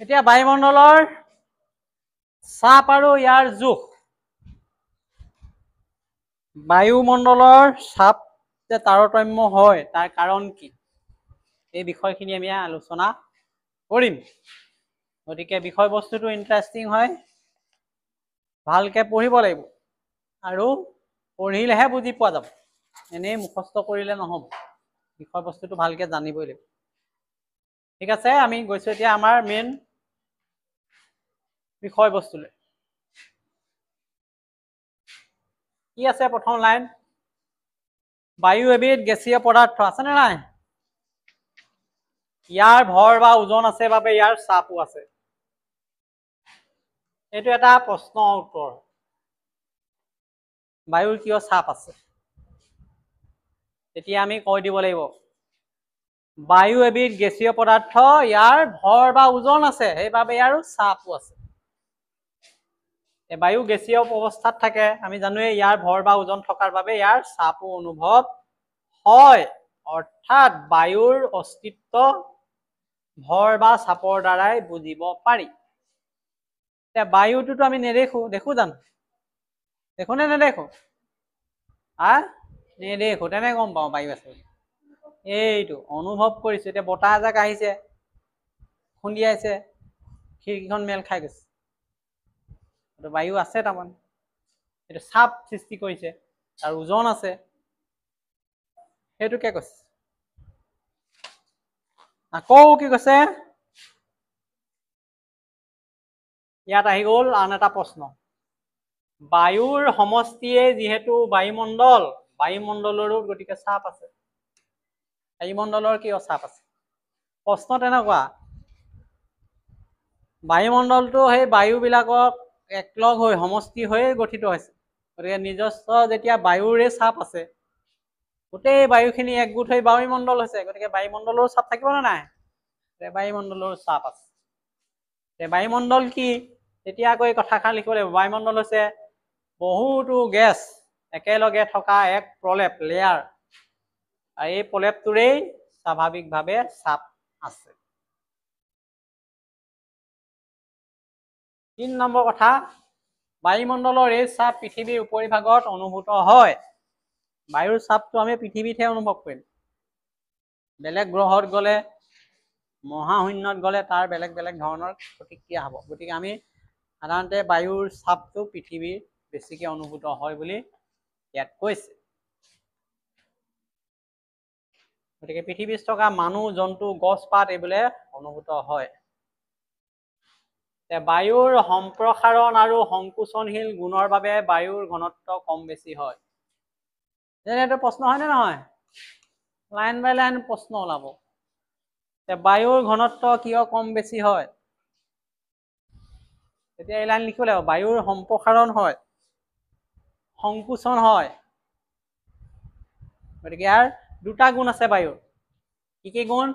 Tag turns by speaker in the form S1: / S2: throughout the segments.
S1: এতিয়া বায়ুমণ্ডলৰ চাপ আৰু ইয়াৰ জোখ বায়ুমণ্ডলৰ চাপ যে তাৰতম্য হয় তাৰ কাৰণ কি এই বিষয়খিনি আমি আলোচনা কৰিম গতিকে বিষয়বস্তুটো ইন্টাৰেষ্টিং হয় ভালকে পঢ়িব লাগিব আৰু পঢ়িলেহে বুজি পোৱা যাব এনেই মুখস্থ কৰিলে নহব বিষয়বস্তুটো ভালকে জানিবই লাগিব ঠিক আছে আমি গৈছো এতিয়া আমাৰ মেইন বিষয়বস্তুলৈ কি আছে প্ৰথম লাইন বায়ু এবিধ গেছীয় পদাৰ্থ আছে নে নাই ইয়াৰ ভৰ বা ওজন আছে বাবে ইয়াৰ চাপো আছে এইটো এটা প্ৰশ্নৰ উত্তৰ বায়ুৰ কিয় চাপ আছে তেতিয়া আমি কৈ দিব লাগিব বায়ু এবিধ গেছীয় পদাৰ্থ ইয়াৰ ভৰ বা ওজন আছে সেইবাবে ইয়াৰ চাপো আছে বায়ু গেছীয় অৱস্থাত থাকে আমি জানোৱে ইয়াৰ ভৰ বা ওজন থকাৰ বাবে ইয়াৰ চাপো অনুভৱ হয় অৰ্থাৎ বায়ুৰ অস্তিত্ব ভৰ বা চাপৰ দ্বাৰাই বুজিব পাৰি এতিয়া বায়ুটোতো আমি নেদেখো দেখো জানো দেখো নে নেদেখো নেদেখো তেনে গম পাওঁ বায়ু আছে এইটো অনুভৱ কৰিছো এতিয়া বতাহ এজাক আহিছে খুন্দিয়াইছে খিৰিকীখন মেল খাই গৈছে এইটো বায়ু আছে তাৰমানে এইটো চাপ সৃষ্টি কৰিছে তাৰ ওজন আছে সেইটোকে কৈছে আকৌ কি কৈছে ইয়াত আহি গ'ল আন এটা প্ৰশ্ন বায়ুৰ সমষ্টিয়ে যিহেতু বায়ুমণ্ডল বায়ুমণ্ডলৰো গতিকে চাপ আছে বায়ুমণ্ডলৰ কিয় চাপ আছে প্ৰশ্ন তেনেকুৱা বায়ুমণ্ডলটো সেই বায়ুবিলাকক একলগ হৈ সমষ্টি হৈয়ে গঠিত হৈছে গতিকে নিজস্ব যেতিয়া বায়ুৰে চাপ আছে গোটেই বায়ুখিনি একগোট হৈ বায়ুমণ্ডল হৈছে গতিকে বায়ুমণ্ডলৰ চাপ থাকিব নে নাই বায়ুমণ্ডলৰ চাপ আছে বায়ুমণ্ডল কি তেতিয়া আকৌ এই কথাষাৰ লিখিব লাগিব বায়ুমণ্ডল হৈছে বহুতো গেছ একেলগে থকা এক প্ৰলেপ লেয়াৰ আৰু এই প্ৰলেপটোৰেই স্বাভাৱিকভাৱে চাপ আছে ৩ নম্বৰ কথা বায়ুমণ্ডলৰ এই চাপ পৃথিৱীৰ উপৰিভাগত অনুভূত হয় বায়ুৰ চাপটো আমি পৃথিৱীতহে অনুভৱ কৰিম বেলেগ গ্ৰহত গ'লে মহাশূন্যত গ'লে তাৰ বেলেগ বেলেগ ধৰণৰ প্ৰতিক্ৰিয়া হ'ব গতিকে আমি সাধাৰণতে বায়ুৰ চাপটো পৃথিৱীৰ বেছিকে অনুভূত হয় বুলি ইয়াত কৈছে গতিকে পৃথিৱীত থকা মানুহ জন্তু গছ পাত এইবোৰে অনুভূত হয় বায়ুৰ সম্প্ৰসাৰণ আৰু সংকোচনশীল গুণৰ বাবে বায়ুৰ ঘনত্ব কম বেছি হয় যেনেটো প্ৰশ্ন হয় নে নহয় লাইন বাই লাইন প্ৰশ্ন ওলাব বায়ুৰ ঘনত্ব কিয় কম বেছি হয় তেতিয়া এই লাইন লিখিব লাগিব বায়ুৰ সম্প্ৰসাৰণ হয় সংকোচন হয় গতিকে ইয়াৰ দুটা গুণ আছে বায়ুৰ কি গুণ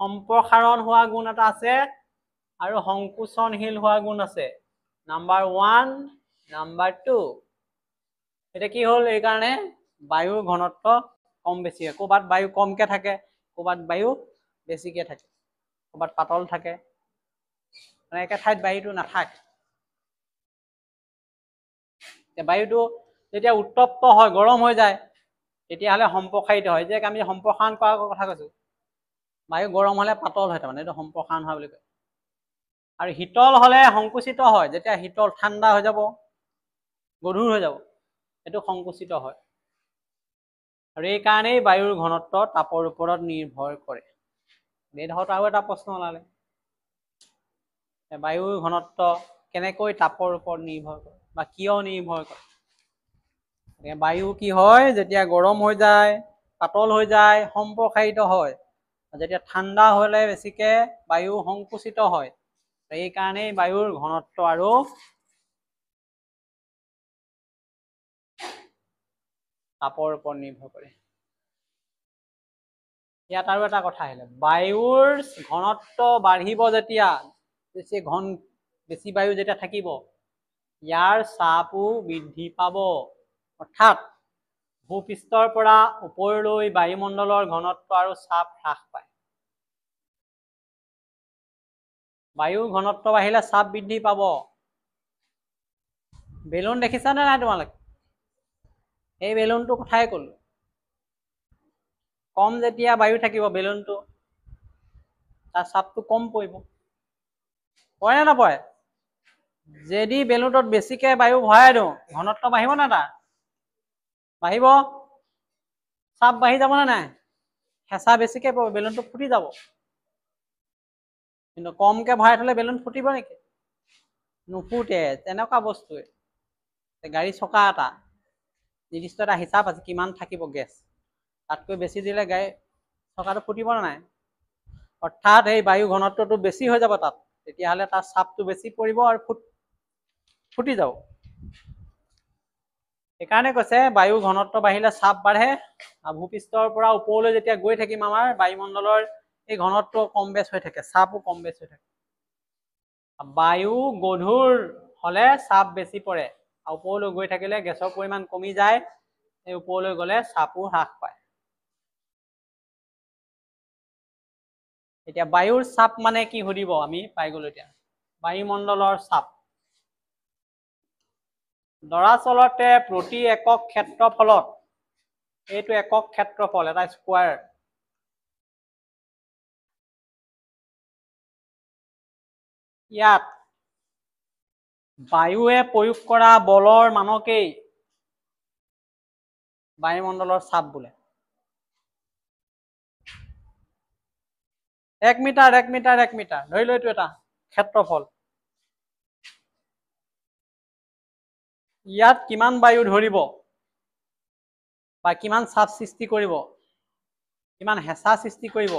S1: সম্প্ৰসাৰণ হোৱা গুণ এটা আছে আৰু সংকোচনশীল হোৱা গুণ আছে নাম্বাৰ 1 নাম্বাৰ 2 এটা কি হল এই কাৰণে বায়ুৰ ঘনত্ব কম বেছি হয় ক'বাত বায়ু কমকে থাকে ক'বাত বায়ু বেছিকে থাকে ক'বাত পাতল থাকে মানে একে ঠাইত বায়ুটো নাথাকে বায়ুটো যেতিয়া উত্তপ্ত হয় গৰম হৈ যায় তেতিয়াহ'লে সম্প্ৰসাৰিত হয় যে আমি সম্প্ৰসাৰণ কৰাৰ কথা কৈছো বায়ু গৰম হলে পাতল হয় তাৰমানে এইটো সম্প্ৰসাৰণ হয় বুলি কয় আৰু শীতল হলে সংকুচিত হয় যেতিয়া শীতল ঠাণ্ডা হৈ যাব গধুৰ হৈ যাব এইটো সংকুচিত হয় আৰু এই কাৰণেই বায়ুৰ ঘনত্ব তাপৰ ওপৰত নিৰ্ভৰ কৰে এই ধৰক আৰু এটা প্ৰশ্ন ওলালে বায়ুৰ ঘনত্ব কেনেকৈ তাপৰ ওপৰত নিৰ্ভৰ কৰে বা কিয় নিৰ্ভৰ কৰে বায়ু কি হয় যেতিয়া গৰম হৈ যায় পাতল হৈ যায় সম্প্ৰসাৰিত হয় যেতিয়া ঠাণ্ডা হলে বেছিকে বায়ু সংকুচিত হয় এই কাৰণেই বায়ুৰ ঘনত্ব আৰু তাপৰ ওপৰত নিৰ্ভৰ কৰে ইয়াত আৰু এটা কথা আহিলে বায়ুৰ ঘনত্ব বাঢ়িব যেতিয়া বেছি বায়ু যেতিয়া থাকিব ইয়াৰ চাপো বৃদ্ধি পাব অৰ্থাৎ ভূপৃষ্ঠৰ পৰা ওপৰলৈ বায়ুমণ্ডলৰ ঘনত্ব আৰু চাপ হ্ৰাস পায় বায়ুৰ ঘনত্ব বাঢ়িলে চাপ বৃদ্ধি পাব। বেলুন দেখিছানে নাই তোমালোকে? এই বেলুনটো কথাই ক'লো। কম যেতিয়া বায়ু থাকিব বেলুনটো তাৰ চাপটো কম পৰিব। পৰে নে নপৰে? যদি বেলুনটোত বেছিকে বায়ু ভৰাই দিওঁ ঘনত্ব বাঢ়িব না তাৰ? বাঢ়িব। চাপ বাঢ়ি যাব নে নাই? হেঁচা বেছিকে পৰিব, বেলুনটো ফুটি যাব। কিন্তু কমকে ভৰাই থলে বেলুন ফুটিব নেকি? নুফুটে। তেনেকুৱা বস্তুৱে গাড়ী চকা এটা নিৰ্দিষ্ট এটা হিচাপ আছে কিমান থাকিব গেছ, তাতকৈ বেছি দিলে গাড়ী চকাটো ফুটিব নে নাই? অৰ্থাৎ এই বায়ু ঘনত্বটো বেছি হৈ যাব তাত, তেতিয়াহ'লে তাৰ চাপটো বেছি পৰিব আৰু ফুটি যাব। সেইকাৰণে কৈছে বায়ু ঘনত্ব বাঢ়িলে চাপ বাঢ়ে, আৰু ভূপৃষ্ঠৰ পৰা ওপৰলৈ যেতিয়া গৈ থাকিম আমাৰ বায়ুমণ্ডলৰ এই ঘনত্ব কম বেছ হৈ থাকে, চাপো কম বেছ হৈ থাকে। বায়ু গধুৰ হলে চাপ বেছি পৰে, আৰু ওপৰলৈ গৈ থাকিলে গেছৰ পৰিমাণ কমি যায়, এই ওপৰলৈ গলে চাপো হ্ৰাস পায়। এতিয়া বায়ুৰ চাপ মানে কি সুধিব, আমি পাই গলো এতিয়া। বায়ুমণ্ডলৰ চাপ দৰাচলতে প্ৰতি একক ক্ষেত্ৰফলত, এইটো একক ক্ষেত্ৰফল এটা স্কোৱাৰ, ইয়াত বায়ুৱে প্ৰয়োগ কৰা বলৰ মানকেই বায়ুমণ্ডলৰ চাপ বোলে। 1 মিটাৰ ধৰি লৈ এইটো এটা ক্ষেত্ৰফল, ইয়াত কিমান বায়ু ধৰিব বা কিমান চাপ সৃষ্টি কৰিব, কিমান হেঁচা সৃষ্টি কৰিব,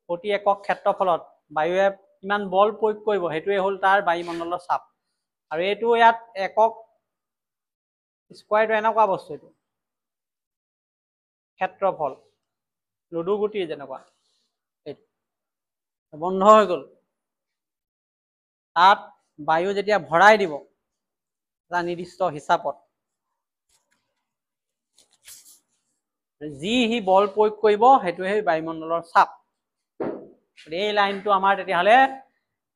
S1: প্ৰতি একক ক্ষেত্ৰফলত বায়ুৱে কিমান বল প্ৰয়োগ কৰিব, সেইটোৱে হ'ল তাৰ বায়ুমণ্ডলৰ চাপ। আৰু এইটো ইয়াত একক স্কোৱাৰটো এনেকুৱা বস্তু, এইটো ক্ষেত্ৰফল লুডু গুটি যেনেকুৱা, এইটো বন্ধ হৈ গ'ল। তাত বায়ু যেতিয়া ভৰাই দিব এটা নিৰ্দিষ্ট হিচাপত, যি সি বল প্ৰয়োগ কৰিব সেইটোহে বায়ুমণ্ডলৰ চাপ। এই লাইনটো আমাৰ তেতিয়াহ'লে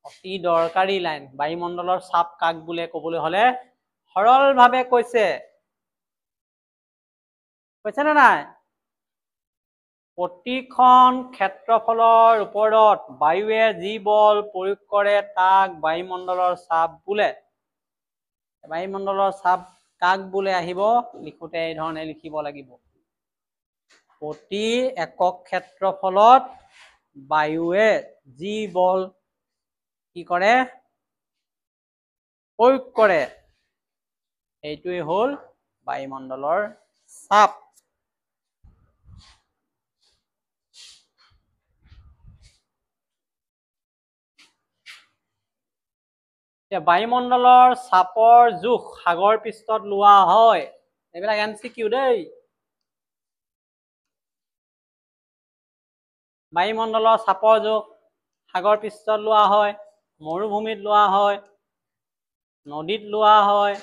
S1: অতি দৰকাৰী লাইন। বায়ুমণ্ডলৰ চাপ কাক বোলে ক'বলৈ হলে সৰলভাৱে কৈছে নে নাই? প্ৰতিখন ক্ষেত্ৰফলৰ ওপৰত বায়ুৱে যি বল প্ৰয়োগ কৰে তাক বায়ুমণ্ডলৰ চাপ বোলে। বায়ুমণ্ডলৰ চাপ কাক বোলে আহিব, লিখোতে এই ধৰণে লিখিব লাগিব। প্ৰতি একক ক্ষেত্ৰফলত বায়ুৱে যি বল কি কৰে প্ৰয়োগ কৰে, এইটোৱে হ'ল বায়ুমণ্ডলৰ চাপ। বায়ুমণ্ডলৰ চাপৰ জোখ সাগৰ পৃষ্ঠত লোৱা হয়। এইবিলাক MCQ দেই। বায়ুমণ্ডলৰ চাপৰ জোখ সাগৰ পৃষ্ঠত লোৱা হয়, মৰুভূমিত লোৱা হয়, নদীত লোৱা হয়,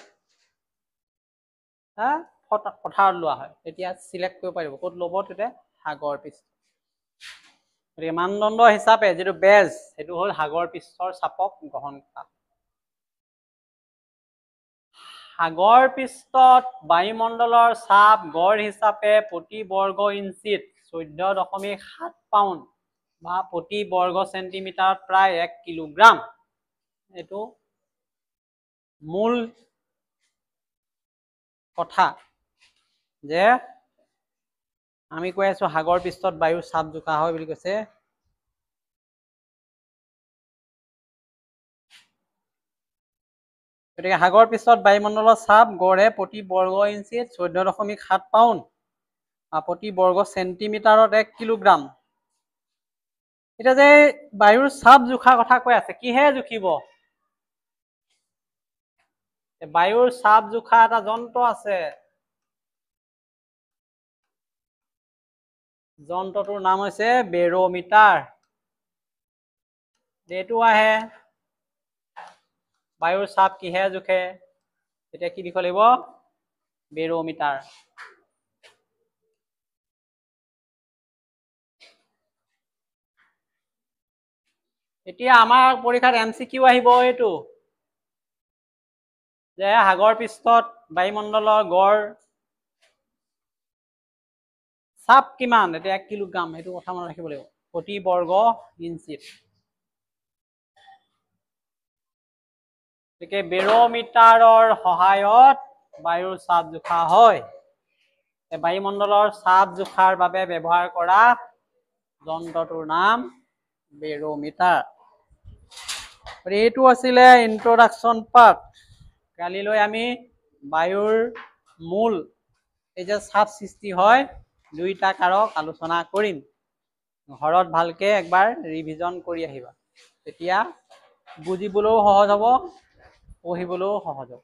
S1: পথাৰত লোৱা হয়। তেতিয়া চিলেক্ট কৰিব পাৰিব ক'ত ল'ব, তেতিয়া সাগৰ পৃষ্ঠ। গতিকে মানদণ্ড হিচাপে যিটো বেজ, সেইটো হ'ল সাগৰ পৃষ্ঠৰ চাপক গ্ৰহণ কৰা। সাগৰ পৃষ্ঠত বায়ুমণ্ডলৰ চাপ গড় হিচাপে প্ৰতি বৰ্গ ইঞ্চিত 14.7 পাউণ্ড বা প্ৰতি বৰ্গ চেণ্টিমিটাৰত প্ৰায় 1 কিলোগ্ৰাম। এইটো মূল কথা যে আমি কৈ আছো সাগৰ পৃষ্ঠত বায়ুৰ চাপ জোখা হয় বুলি কৈছে। গতিকে সাগৰ পৃষ্ঠত বায়ুমণ্ডলৰ চাপ গড়ে প্ৰতি বৰ্গ ইঞ্চিত 14.7 পাউণ্ড আৰু প্ৰতি বৰ্গ চেণ্টিমিটাৰত 1 কিলোগ্ৰাম। এতিয়া যে বায়ুৰ চাপ জোখাৰ কথা কৈ আছে, কিহে জুখিব? বায়ুৰ চাপ জোখা এটা যন্ত্ৰ আছে, যন্ত্ৰটোৰ নাম হৈছে বেৰ'মিটাৰ। এইটো আহে বায়ুৰ চাপ কিহে জোখে, তেতিয়া কি লিখিব লাগিব? বেৰ'মিটাৰ। এতিয়া আমাৰ পৰীক্ষাত MCQ আহিব এইটো যে সাগৰ পৃষ্ঠত বায়ুমণ্ডলৰ গড় চাপ কিমান, এতিয়া 1 কিলোগ্ৰাম, সেইটো কথা মনত ৰাখিব লাগিব প্ৰতি বৰ্গ ইঞ্চিত। গতিকে বেৰ'মিটাৰৰ সহায়ত বায়ুৰ চাপ জোখা হয়। বায়ুমণ্ডলৰ চাপ জোখাৰ বাবে ব্যৱহাৰ কৰা যন্ত্ৰটোৰ নাম বেৰ'মিটাৰ। এইটো আছিলে ইন্ট্ৰডাকশ্যন পাৰ্ট। কালিলৈ আমি বায়ুৰ মূল এই যে চাপ সৃষ্টি হয় 2টা কাৰক আলোচনা কৰিম। ঘৰত ভালকে একবাৰ ৰিভিজন কৰি আহিবা, তেতিয়া বুজিবলৈও সহজ হ'ব, পঢ়িবলৈও সহজ হ'ব।